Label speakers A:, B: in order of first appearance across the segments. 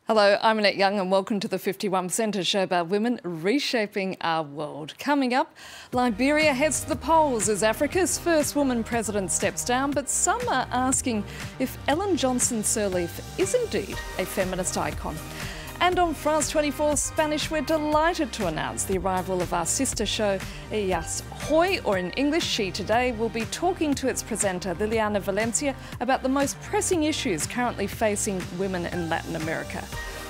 A: Hello, I'm Annette Young and welcome to the 51%, a show about women reshaping our world. Coming up, Liberia heads to the polls as Africa's first woman president steps down, but some are asking if Ellen Johnson Sirleaf is indeed a feminist icon. And on France 24 Spanish, we're delighted to announce the arrival of our sister show, Ellas Hoy, or in English, She Today. Will be talking to its presenter, Liliana Valencia, about the most pressing issues currently facing women in Latin America.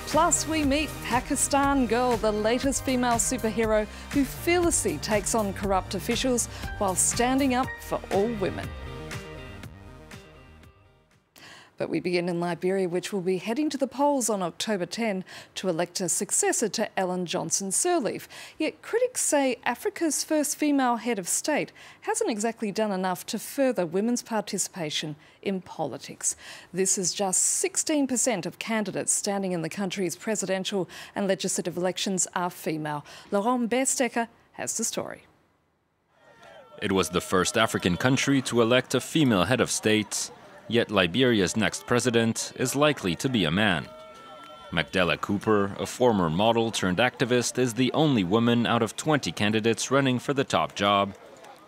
A: Plus, we meet Pakistani Girl, the latest female superhero who fearlessly takes on corrupt officials while standing up for all women. But we begin in Liberia, which will be heading to the polls on October 10 to elect a successor to Ellen Johnson Sirleaf. Yet critics say Africa's first female head of state hasn't exactly done enough to further women's participation in politics. This is just 16% of candidates standing in the country's presidential and legislative elections are female. Laurent Berstecker has the story.
B: It was the first African country to elect a female head of state. Yet Liberia's next president is likely to be a man. Magdala Cooper, a former model turned activist, is the only woman out of 20 candidates running for the top job,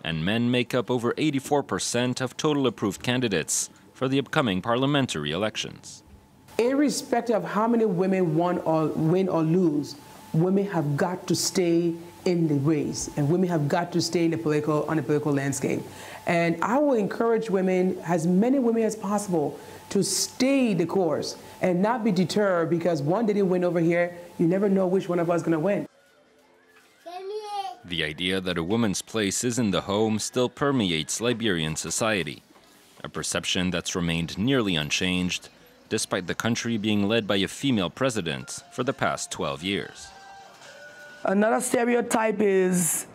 B: and men make up over 84% of total approved candidates for the upcoming parliamentary elections.
C: Irrespective of how many women win or lose, women have got to stay in the race, and women have got to stay on the political landscape. And I will encourage women, as many women as possible, to stay the course and not be deterred because one didn't win over here. You never know which one of us is going to win.
B: The idea that a woman's place is in the home still permeates Liberian society, a perception that's remained nearly unchanged, despite the country being led by a female president for the past 12 years.
D: Another stereotype is,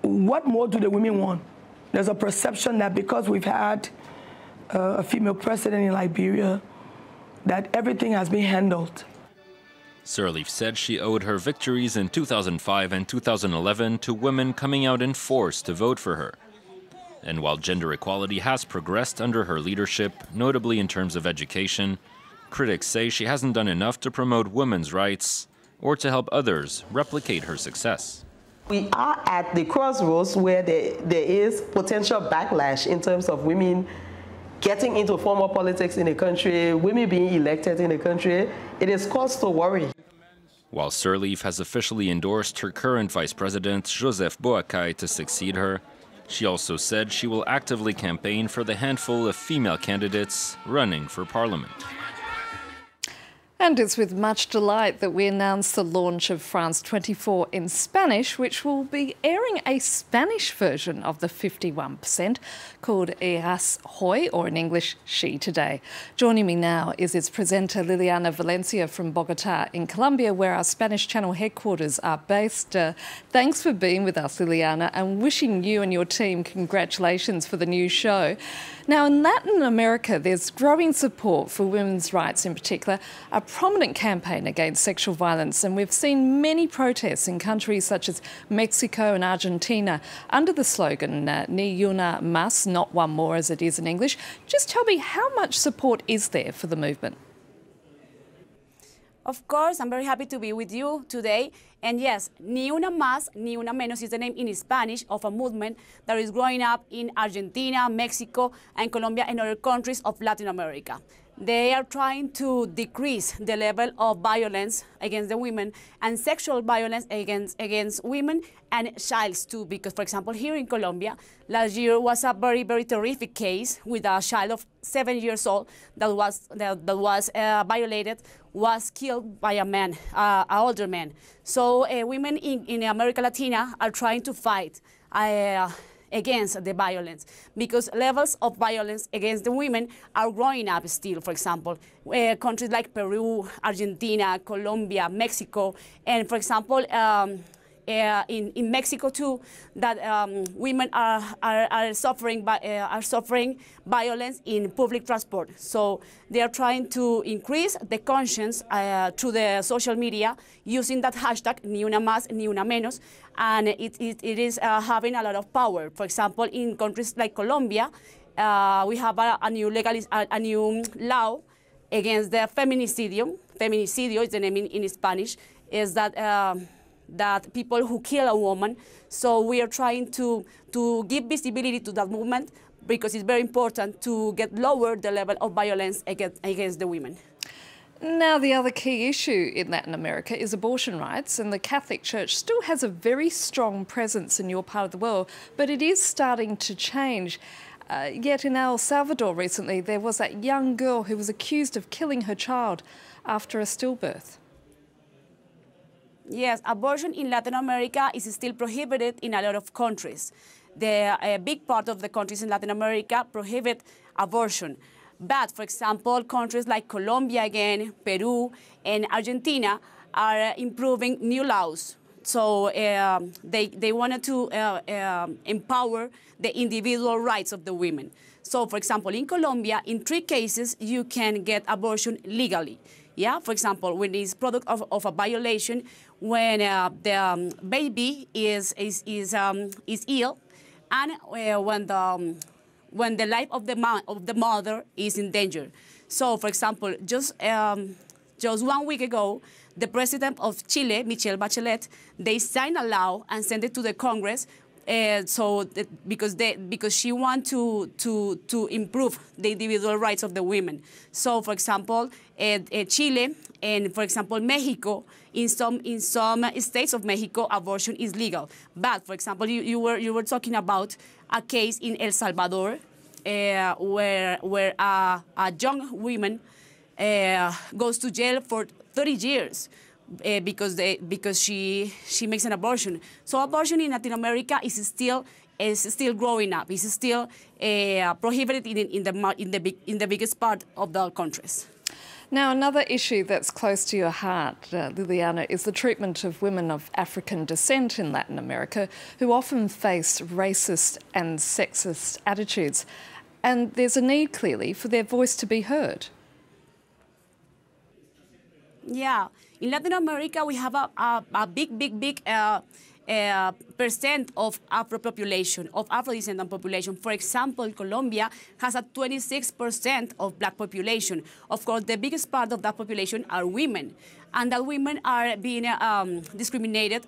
D: what more do the women want? There's a perception that because we've had a female president in Liberia, that everything has been handled.
B: Sirleaf said she owed her victories in 2005 and 2011 to women coming out in force to vote for her. And while gender equality has progressed under her leadership, notably in terms of education, critics say she hasn't done enough to promote women's rights or to help others replicate her success.
E: We are at the crossroads where there is potential backlash in terms of women getting into formal politics in the country, women being elected in the country. It is cause to worry.
B: While Sirleaf has officially endorsed her current vice president, Joseph Boakai, to succeed her, she also said she will actively campaign for the handful of female candidates running for parliament.
A: And it's with much delight that we announce the launch of France 24 in Spanish, which will be airing a Spanish version of the 51% called Ellas Hoy, or in English, She Today. Joining me now is its presenter Liliana Valencia from Bogotá in Colombia, where our Spanish channel headquarters are based. Thanks for being with us, Liliana, and wishing you and your team congratulations for the new show. Now, in Latin America, there's growing support for women's rights in particular, a prominent campaign against sexual violence, and we've seen many protests in countries such as Mexico and Argentina under the slogan, Ni una más, not one more as it is in English. Just tell me, how much support is there for the movement?
F: Of course, I'm very happy to be with you today. And yes, Ni una más, ni una menos is the name in Spanish of a movement that is growing up in Argentina, Mexico, and Colombia and other countries of Latin America. They are trying to decrease the level of violence against the women and sexual violence against women and childs too, because, for example, here in Colombia, last year was a very, very terrific case with a child of 7 years old that was violated, was killed by a man, an older man. So women in America Latina are trying to fight against the violence, because levels of violence against the women are growing up still. For example, countries like Peru, Argentina, Colombia, Mexico, and for example, in Mexico too, that women are suffering violence in public transport. So they are trying to increase the conscience through the social media using that hashtag Ni una más, ni una menos, and it is having a lot of power. For example, in countries like Colombia, we have a new law against the feminicidium. feminicidio is the name in Spanish, is that that people who kill a woman. So we are trying to give visibility to that movement because it's very important to get lower the level of violence against the women.
A: Now, the other key issue in Latin America is abortion rights, and the Catholic Church still has a very strong presence in your part of the world, but it is starting to change. Yet in El Salvador recently, there was that young girl who was accused of killing her child after a stillbirth.
F: Yes, abortion in Latin America is still prohibited in a lot of countries. A big part of the countries in Latin America prohibit abortion. But, for example, countries like Colombia again, Peru, and Argentina are improving new laws. So they wanted to empower the individual rights of the women. So, for example, in Colombia, in 3 cases, you can get abortion legally. Yeah, for example, when it's product of a violation, when the baby is ill, and when the life of the mother is in danger. So, for example, just 1 week ago, the president of Chile, Michelle Bachelet, they signed a law and sent it to the Congress. Because she wants to improve the individual rights of the women. So, for example, Chile and, for example, Mexico, in some states of Mexico, abortion is legal. But, for example, you were talking about a case in El Salvador where a young woman goes to jail for 30 years. Because she makes an abortion. So abortion in Latin America is still growing up. It's still prohibited in the biggest part of the countries.
A: Now, another issue that's close to your heart, Liliana, is the treatment of women of African descent in Latin America who often face racist and sexist attitudes. And there's a need, clearly, for their voice to be heard.
F: Yeah. In Latin America, we have a big percent of Afro population, of Afro-descendant population. For example, Colombia has a 26% of black population. Of course, the biggest part of that population are women, and that women are being discriminated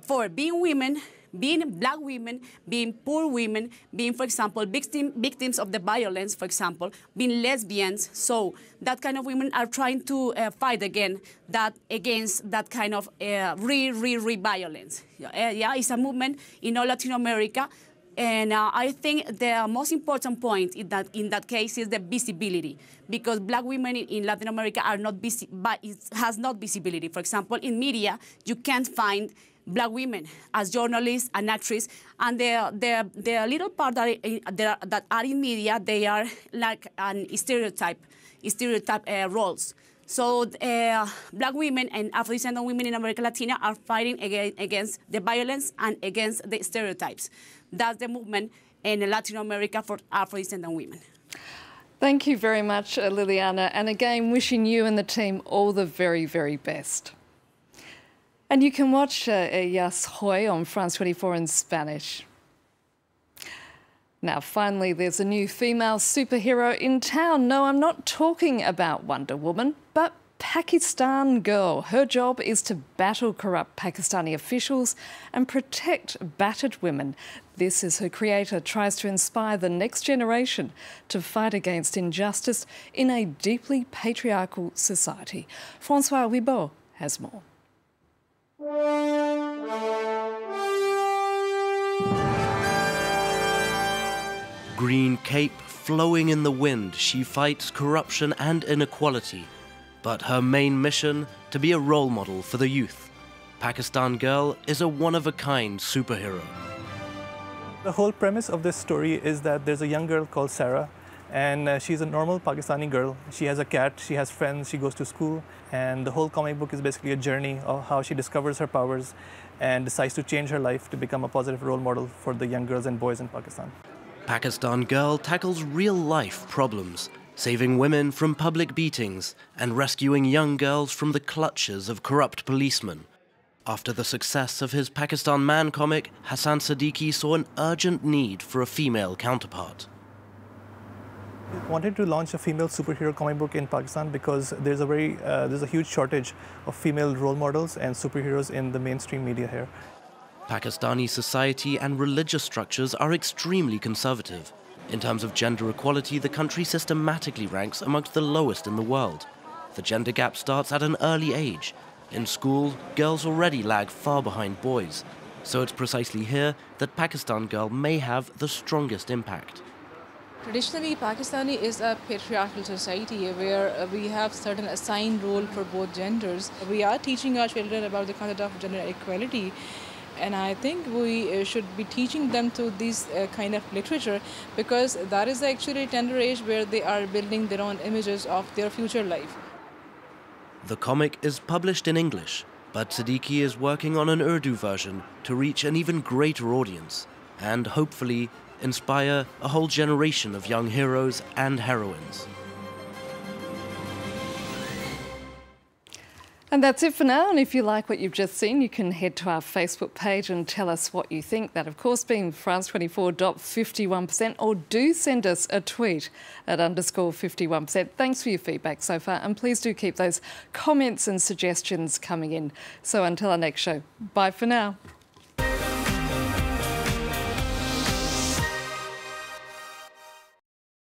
F: for being women, being black women, being poor women, being, for example, victims of the violence, for example, being lesbians. So that kind of women are trying to fight against that kind of violence. It's a movement in all Latin America. And I think the most important point in that case is the visibility, because black women in Latin America are not has not visibility. For example, in media, you can't find black women as journalists and actresses, and the little part that are in media, they are like an stereotype roles. So black women and Afro-descendant women in America Latina are fighting against the violence and against the stereotypes. That's the movement in Latin America for Afro-descendant women.
A: Thank you very much, Liliana, and again, wishing you and the team all the very, very best. And you can watch Ellas Hoy on France 24 in Spanish. Now, finally, there's a new female superhero in town. No, I'm not talking about Wonder Woman, but Pakistani Girl. Her job is to battle corrupt Pakistani officials and protect battered women. This, as her creator tries to inspire the next generation to fight against injustice in a deeply patriarchal society. Francois Wibeau has more.
G: Green cape flowing in the wind, she fights corruption and inequality. But her main mission, to be a role model for the youth. Pakistani Girl is a one-of-a-kind superhero.
H: The whole premise of this story is that there's a young girl called Sarah, and she's a normal Pakistani girl. She has a cat, she has friends, she goes to school, and the whole comic book is basically a journey of how she discovers her powers and decides to change her life to become a positive role model for the young girls and boys in Pakistan.
G: Pakistani Girl tackles real-life problems, saving women from public beatings and rescuing young girls from the clutches of corrupt policemen. After the success of his Pakistan Man comic, Hassan Siddiqui saw an urgent need for a female counterpart.
H: We wanted to launch a female superhero comic book in Pakistan because there's a huge shortage of female role models and superheroes in the mainstream media here.
G: Pakistani society and religious structures are extremely conservative. In terms of gender equality, the country systematically ranks amongst the lowest in the world. The gender gap starts at an early age. In school, girls already lag far behind boys. So it's precisely here that Pakistan Girl may have the strongest impact.
I: Traditionally, Pakistani is a patriarchal society where we have certain assigned role for both genders. We are teaching our children about the concept of gender equality, and I think we should be teaching them to this kind of literature because that is actually a tender age where they are building their own images of their future life.
G: The comic is published in English, but Siddiqui is working on an Urdu version to reach an even greater audience and hopefully inspire a whole generation of young heroes and heroines.
A: And that's it for now. And if you like what you've just seen, you can head to our Facebook page and tell us what you think. That, of course, being France24.51%, or do send us a tweet at _51%. Thanks for your feedback so far. And please do keep those comments and suggestions coming in. So until our next show, bye for now.